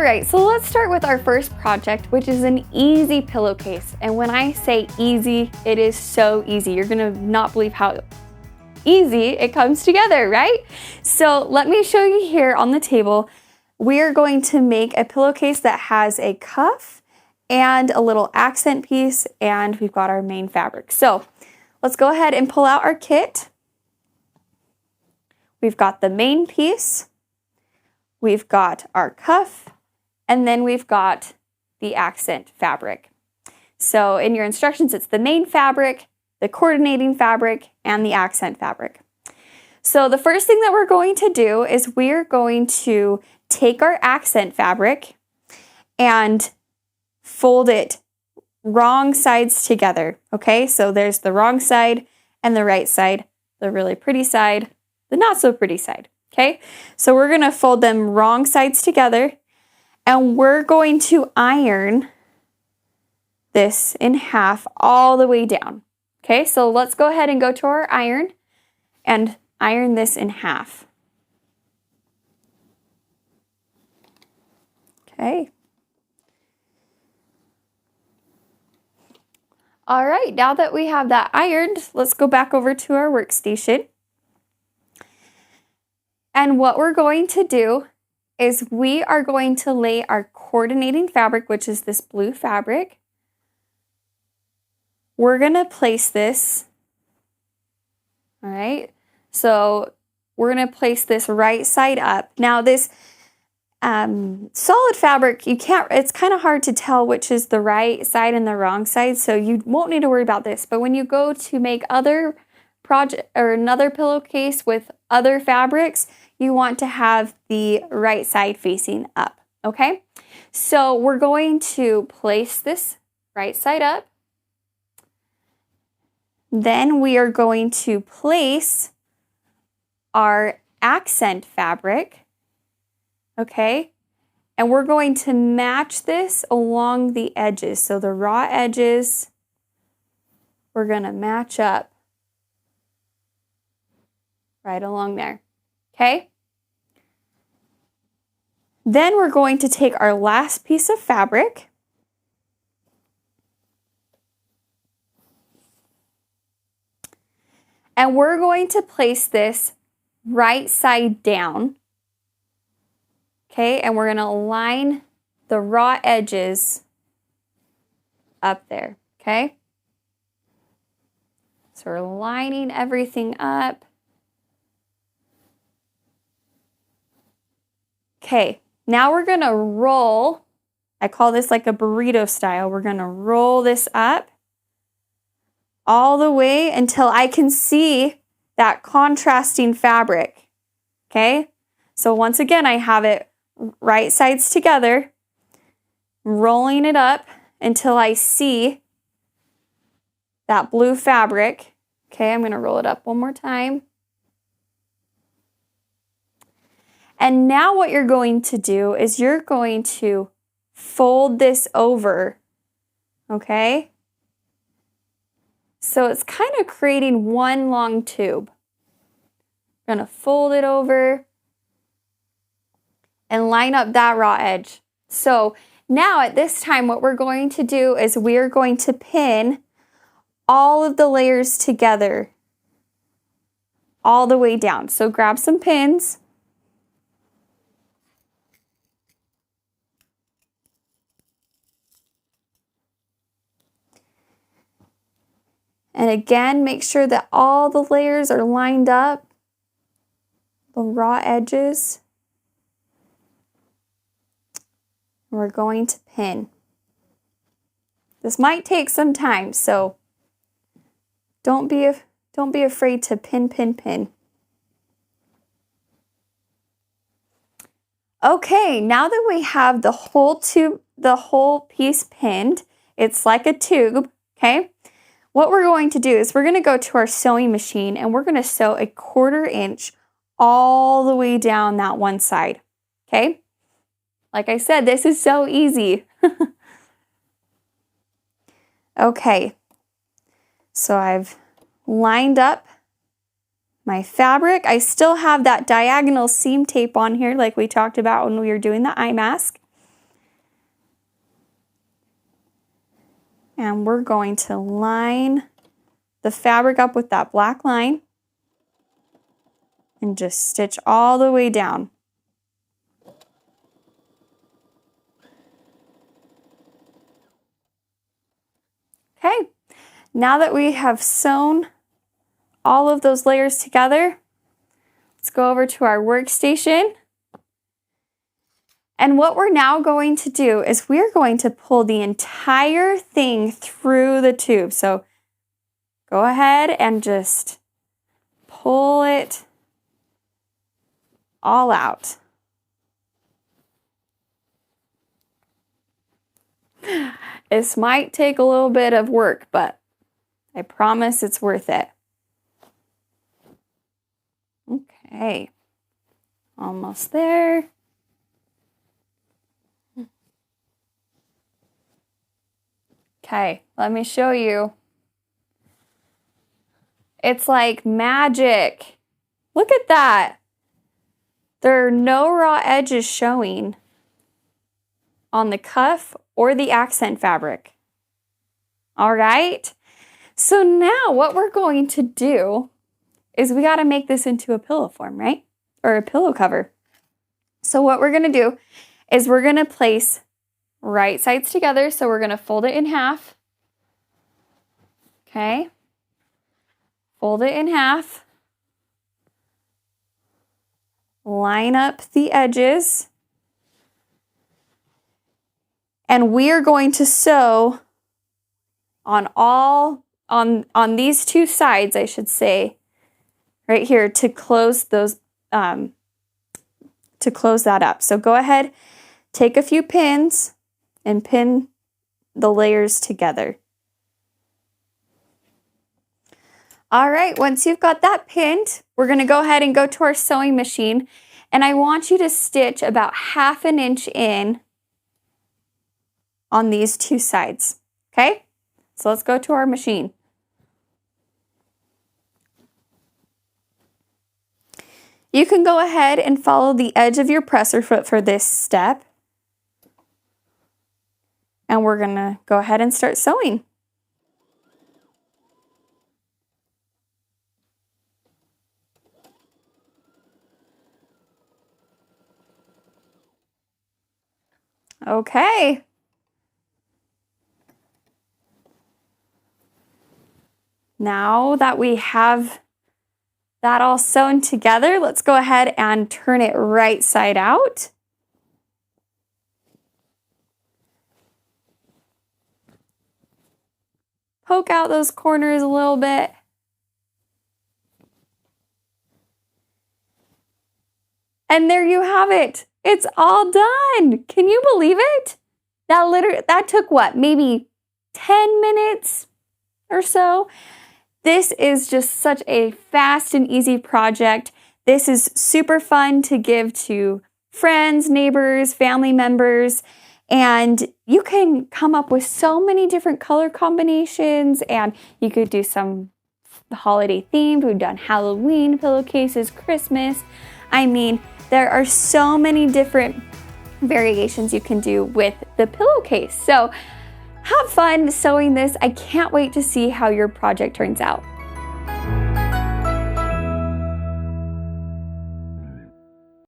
right, so let's start with our first project, which is an easy pillowcase. And when I say easy, it is so easy. You're gonna not believe how easy it comes together, right? So let me show you here on the table. We're going to make a pillowcase that has a cuff and a little accent piece, and we've got our main fabric. So let's go ahead and pull out our kit. We've got the main piece, we've got our cuff, and then we've got the accent fabric. So in your instructions, it's the main fabric, the coordinating fabric, and the accent fabric. So the first thing that we're going to do is we're going to take our accent fabric and fold it wrong sides together, okay? So there's the wrong side and the right side, the really pretty side, the not so pretty side, okay? So we're gonna fold them wrong sides together, and we're going to iron this in half all the way down. Okay, so let's go ahead and go to our iron and iron this in half. Okay. All right, now that we have that ironed, let's go back over to our workstation. And what we're going to do is we are going to lay our coordinating fabric, which is this blue fabric. We're gonna place this, all right? So we're gonna place this right side up. Now this solid fabric, it's kind of hard to tell which is the right side and the wrong side, so you won't need to worry about this. But when you go to make other project or another pillowcase with other fabrics, you want to have the right side facing up, okay? So we're going to place this right side up. Then we are going to place our accent fabric, okay? And we're going to match this along the edges. So the raw edges, we're gonna match up right along there, okay? Then we're going to take our last piece of fabric and we're going to place this right side down, okay? And we're gonna line the raw edges up there, okay? So we're lining everything up. Okay, now we're gonna roll, I call this like a burrito style. We're gonna roll this up all the way until I can see that contrasting fabric, okay? So once again, I have it right sides together, rolling it up until I see that blue fabric. Okay, I'm gonna roll it up one more time. And now what you're going to do is you're going to fold this over, okay? So it's kind of creating one long tube. I'm gonna fold it over and line up that raw edge. So now at this time, what we're going to do is we're going to pin all of the layers together all the way down. So grab some pins. And again, make sure that all the layers are lined up, the raw edges. We're going to pin. This might take some time, so don't be afraid to pin, pin, pin. Okay, now that we have the whole tube, the whole piece pinned, it's like a tube, okay? What we're going to do is we're going to go to our sewing machine and we're going to sew a 1/4 inch all the way down that one side, okay? Like I said, this is so easy. Okay, so I've lined up my fabric. I still have that diagonal seam tape on here like we talked about when we were doing the eye mask. And we're going to line the fabric up with that black line and just stitch all the way down. Okay, now that we have sewn all of those layers together, let's go over to our workstation. And what we're now going to do is we're going to pull the entire thing through the tube. So go ahead and just pull it all out. This might take a little bit of work, but I promise it's worth it. Okay, almost there. Okay, let me show you. It's like magic. Look at that. There are no raw edges showing on the cuff or the accent fabric. All right, so now what we're going to do is we got to make this into a pillow form, right? Or a pillow cover. So what we're going to do is we're going to place right sides together. So we're going to fold it in half. Okay. Fold it in half. Line up the edges. And we are going to sew on these two sides, I should say, right here to close those to close that up. So go ahead, take a few pins and pin the layers together. All right, once you've got that pinned, we're going to go ahead and go to our sewing machine, and I want you to stitch about 1/2 inch in on these two sides. Okay, so let's go to our machine. You can go ahead and follow the edge of your presser foot for this step. And we're going to go ahead and start sewing. Okay. Now that we have that all sewn together, let's go ahead and turn it right side out. Poke out those corners a little bit. And there you have it. It's all done. Can you believe it? That took what? Maybe 10 minutes or so. This is just such a fast and easy project. This is super fun to give to friends, neighbors, family members, and you can come up with so many different color combinations, and you could do some holiday themed. We've done Halloween pillowcases, Christmas. I mean, there are so many different variations you can do with the pillowcase. So have fun sewing this. I can't wait to see how your project turns out.